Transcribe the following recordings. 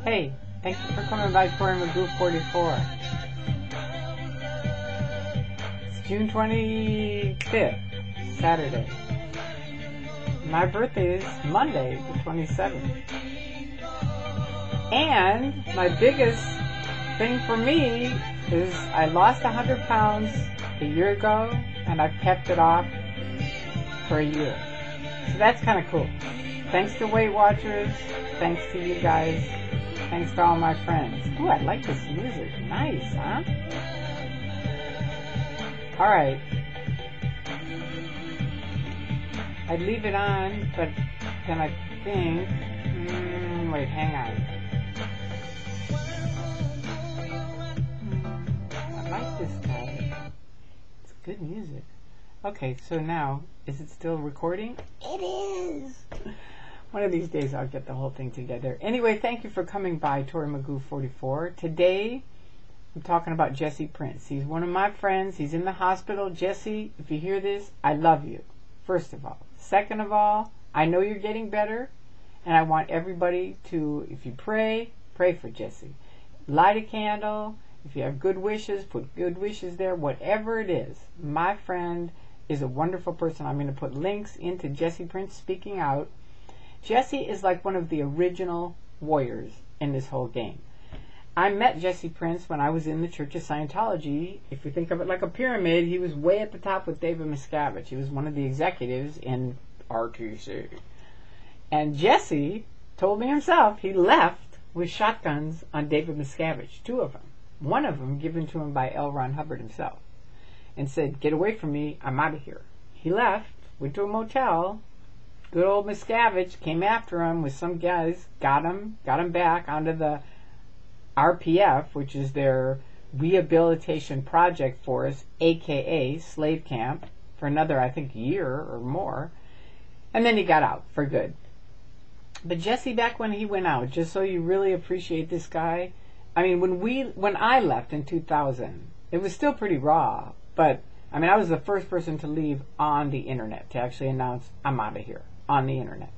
Hey, thank you for coming by Tori Magoo 44. It's June 25th, Saturday. My birthday is Monday, the 27th. And my biggest thing for me is I lost 100 pounds a year ago, and I've kept it off for a year. So that's kind of cool. Thanks to Weight Watchers. Thanks to you guys. Thanks to all my friends. Ooh, I like this music. Nice, huh? Alright. I'd leave it on, but then I think... wait, hang on. I like this guy. It's good music. Okay, so now, is it still recording? It is! One of these days I'll get the whole thing together. Anyway, thank you for coming by, Tori Magoo 44. Today, I'm talking about Jesse Prince. He's one of my friends. He's in the hospital. Jesse, if you hear this, I love you, first of all. Second of all, I know you're getting better, and I want everybody to, if you pray, pray for Jesse. Light a candle. If you have good wishes, put good wishes there. Whatever it is, my friend is a wonderful person. I'm going to put links into Jesse Prince speaking out. Jesse is like one of the original warriors in this whole game. I met Jesse Prince when I was in the Church of Scientology. If you think of it like a pyramid, he was way at the top with David Miscavige. He was one of the executives in RTC. And Jesse told me himself he left with shotguns on David Miscavige, 2 of them. One of them given to him by L. Ron Hubbard himself, and said, "Get away from me, I'm out of here." He left, went to a motel. Good old Miscavige came after him with some guys, got him back onto the RPF, which is their rehabilitation project force, aka slave camp, for another, I think, year or more. And then he got out for good. But Jesse, back when he went out, just so you really appreciate this guy, I mean, when I left in 2000, it was still pretty raw, but I mean, I was the first person to leave on the internet, to actually announce, I'm out of here, on the internet.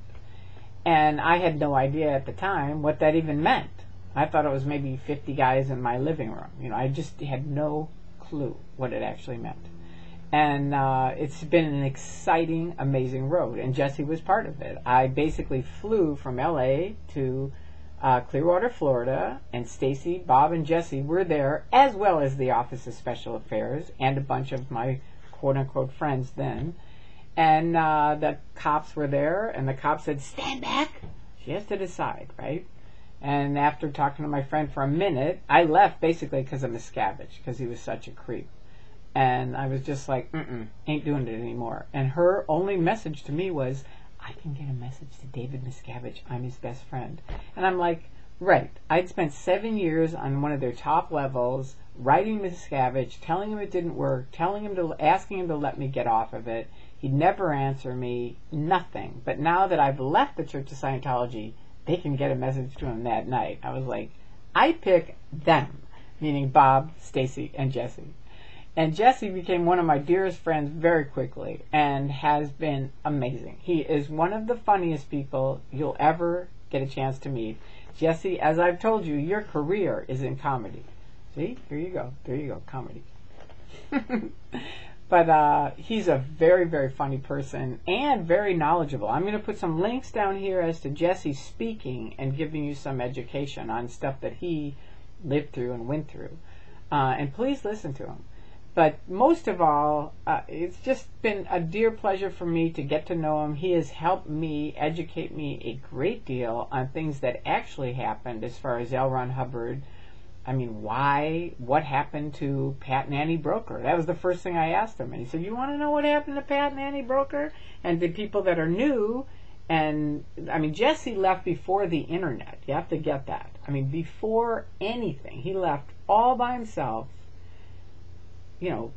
And I had no idea at the time what that even meant. I thought it was maybe 50 guys in my living room. You know, I just had no clue what it actually meant. And it's been an exciting, amazing road, and Jesse was part of it. I basically flew from LA to Clearwater, Florida, and Stacy, Bob, and Jesse were there, as well as the Office of Special Affairs and a bunch of my quote-unquote friends then. And the cops were there, and the cops said, "Stand back." She has to decide, right? And after talking to my friend for a minute, I left basically because of Miscavige, because he was such a creep. And I was just like, ain't doing it anymore. And her only message to me was, "I can get a message to David Miscavige. I'm his best friend." And I'm like, right. I'd spent 7 years on one of their top levels, writing Miscavige, telling him it didn't work, asking him to let me get off of it. He'd never answer me, nothing. But now that I've left the Church of Scientology, they can get a message to him that night. I was like, I pick them, meaning Bob, Stacy, and Jesse. And Jesse became one of my dearest friends very quickly and has been amazing. He is one of the funniest people you'll ever get a chance to meet. Jesse, as I've told you, your career is in comedy. See? Here you go. There you go. Comedy. But he's a very, very funny person and very knowledgeable. I'm going to put some links down here as to Jesse speaking and giving you some education on stuff that he lived through and went through. And please listen to him. But most of all, it's just been a dear pleasure for me to get to know him. He has helped me, educate me a great deal on things that actually happened as far as L. Ron Hubbard. I mean, what happened to Pat and Annie Broker? That was the first thing I asked him. And he said, "You want to know what happened to Pat and Annie Broker?" And the people that are new, and I mean, Jesse left before the internet. You have to get that. I mean, before anything, he left all by himself. You know,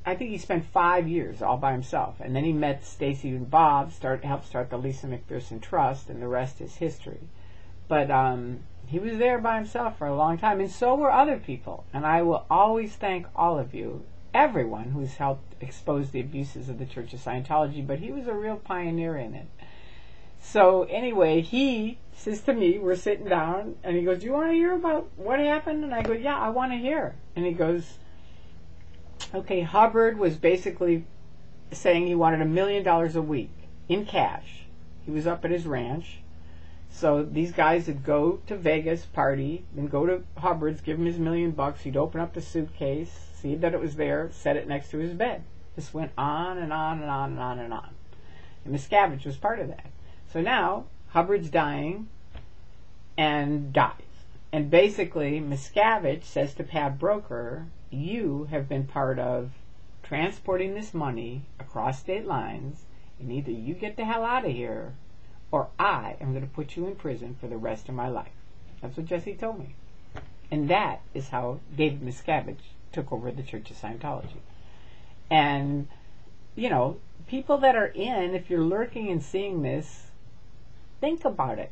I think he spent 5 years all by himself, and then he met Stacy and Bob, helped start the Lisa McPherson Trust, and the rest is history. But he was there by himself for a long time, and so were other people. And I will always thank all of you, everyone who's helped expose the abuses of the Church of Scientology, but he was a real pioneer in it. So anyway, he says to me, we're sitting down, and he goes, do you want to hear about what happened? And I go, yeah, I want to hear. And he goes, okay, Hubbard was basically saying he wanted $1 million a week in cash. He was up at his ranch. So these guys would go to Vegas, party, then go to Hubbard's, give him his $1 million. He'd open up the suitcase, see that it was there, set it next to his bed. This went on and on and on and on and on. And Miscavige was part of that. So now Hubbard's dying and dies. And basically Miscavige says to Pat Broker, you have been part of transporting this money across state lines, and either you get the hell out of here or I am going to put you in prison for the rest of my life. That's what Jesse told me. And that is how David Miscavige took over the Church of Scientology. And, you know, people that are in, if you're lurking and seeing this, think about it.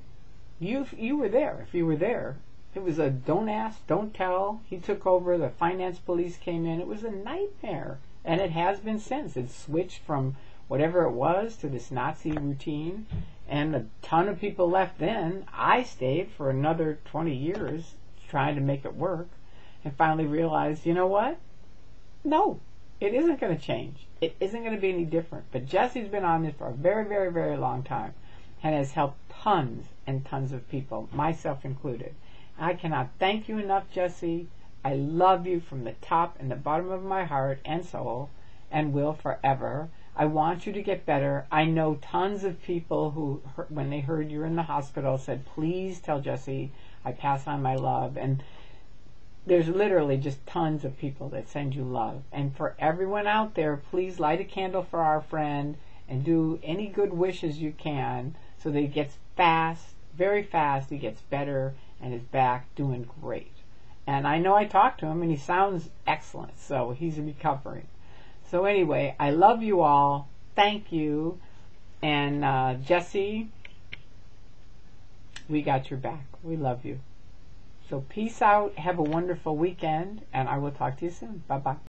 You were there. If you were there, it was a don't ask, don't tell. He took over. The finance police came in. It was a nightmare. And it has been since. It switched from whatever it was to this Nazi routine. And a ton of people left then. I stayed for another 20 years trying to make it work. And finally realized, you know what? No, it isn't going to change. It isn't going to be any different. But Jesse's been on this for a very, very, very long time. And has helped tons and tons of people, myself included. I cannot thank you enough, Jesse. I love you from the top and the bottom of my heart and soul, and will forever. I want you to get better. I know tons of people who, when they heard you're in the hospital, said, please tell Jesse I pass on my love. And there's literally just tons of people that send you love. And for everyone out there, please light a candle for our friend and do any good wishes you can so that he gets fast, very fast, he gets better and is back doing great. And I know I talked to him and he sounds excellent, so he's recovering. So anyway, I love you all. Thank you. And Jesse, we got your back. We love you. So peace out. Have a wonderful weekend, and I will talk to you soon. Bye-bye.